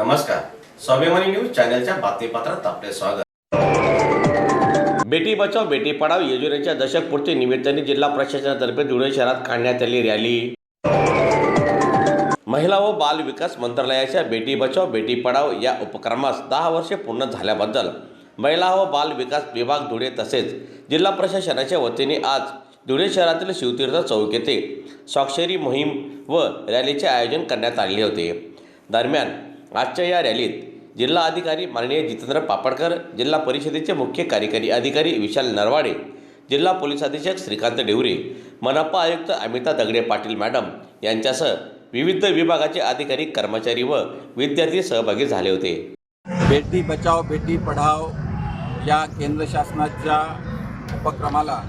नमस्कार, स्वाभिमानी न्यूज चॅनलच्या बातमीपत्रात आपले स्वागत। बेटी बचाओ बेटी पढाओ योजनेच्या दशकपूर्ती निमित्ताने जिल्हा प्रशासनातर्फे धुळे शहरात काढण्यात आली रॅली। महिला व बाल विकास मंत्रालयाच्या बेटी बचाओ बेटी पढाओ या उपक्रमास 10 वर्षे पूर्ण झाल्याबद्दल महिला व बाल विकास विभाग धुळे तसेच जिल्हा प्रशासनाच्या वतीने आज धुळे शहरातील शिवतीर्थ चौक येथे स्वाक्षरी मोहीम व रॅलीचे आयोजन करण्यात आले होते। दरम्यान आजच्या या रॅलीत जिल्हा अधिकारी माननीय जितेंद्र पापडकर, जिल्हा परिषदेचे मुख्य कार्यकारी अधिकारी विशाल नरवाडे, जिल्हा पोलीस अधीक्षक श्रीकांत डेवरे, मनपा आयुक्त अमिता दगडे पाटील मॅडम यांच्यासह विविध विभागाचे अधिकारी, कर्मचारी व विद्यार्थी सहभागी झाले होते। बेटी बचाओ बेटी पढाओ या केंद्र शासनाच्या उपक्रमाला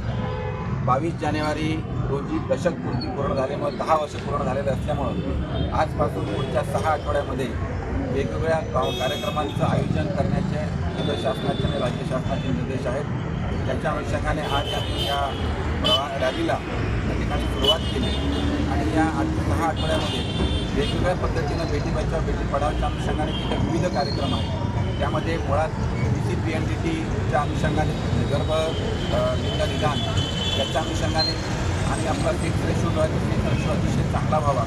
22 जानेवारी रोजी दशकपूर्ती पूर्ण झाल्यामुळे 10 वर्ष पूर्ण झालेले असल्यामुळे आजपासून पुढच्या 6 आठवड्यामध्ये वेगवेगळ्या कार्यक्रमांचं आयोजन करण्याचे केंद्र शासनाचे आणि राज्य शासनाचे निर्देश आहेत। त्याच्या अनुषंगाने आज या रॅलीला त्या ठिकाणी सुरुवात केली आणि या 6 आठवड्यामध्ये वेगवेगळ्या पद्धतीनं बेटी बचाओ बेटी पढाओच्या अनुषंगाने तिथे विविध कार्यक्रम आहेत। त्यामध्ये मुळात PCPNDTच्या अनुषंगाने गर्भ लिंग निदान याच्या अनुषंगाने आणि आपला सेक्स रेशो अतिशय चांगला व्हावा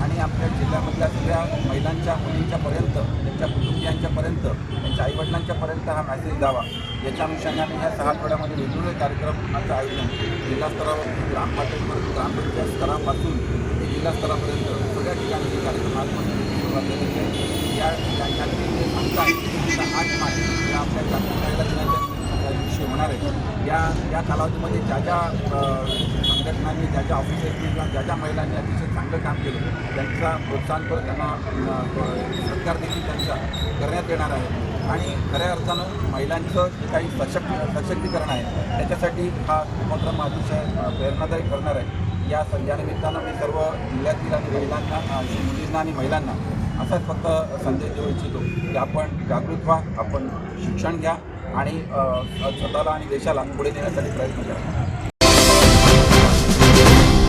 आणि आपल्या जिल्ह्यामधल्या सगळ्या महिलांच्या मुलींच्यापर्यंत, त्यांच्या कुटुंबियांच्यापर्यंत, त्यांच्या आईवडिलांच्यापर्यंत हा मेसेज जावा याच्या अनुषंगाने ह्या 6 आठवड्यामध्ये वेगवेगळे कार्यक्रमाचं आयोजन जिल्हा स्तरावर ग्रामपातळीपर्यंत, ग्रामपंचायत स्तरापासून ते जिल्हा स्तरापर्यंत सगळ्या ठिकाणी हे कार्यक्रम आजपासून सुरुवात झालेली आहे। या ठिकाणी 8 मार्च या आपल्या जागतिक महिला दिनाच्या दिवशी होणार आहे। या कालावधीमध्ये ज्या संघटनांनी, ज्या ऑफिसर्सनी किंवा ज्या महिलांनी अतिशय चांगलं काम केलं त्यांचा प्रोत्साहन करून त्यांना सत्कार देखील त्यांचा करण्यात येणार आहे आणि खऱ्या अर्थानं महिलांचं जे काही सशक्तीकरण आहे त्याच्यासाठी हा उपक्रम अतिशय प्रेरणादायी करणार आहे। या निमित्तानं मी सर्व जिल्ह्यातील आणि महिलांना, मुलींना आणि महिलांना असाच फक्त संदेश देऊ इच्छितो की आपण जागृत व्हा, आपण शिक्षण घ्या आणि स्वतःला आणि देशाला पुढे नेण्यासाठी प्रयत्न करा।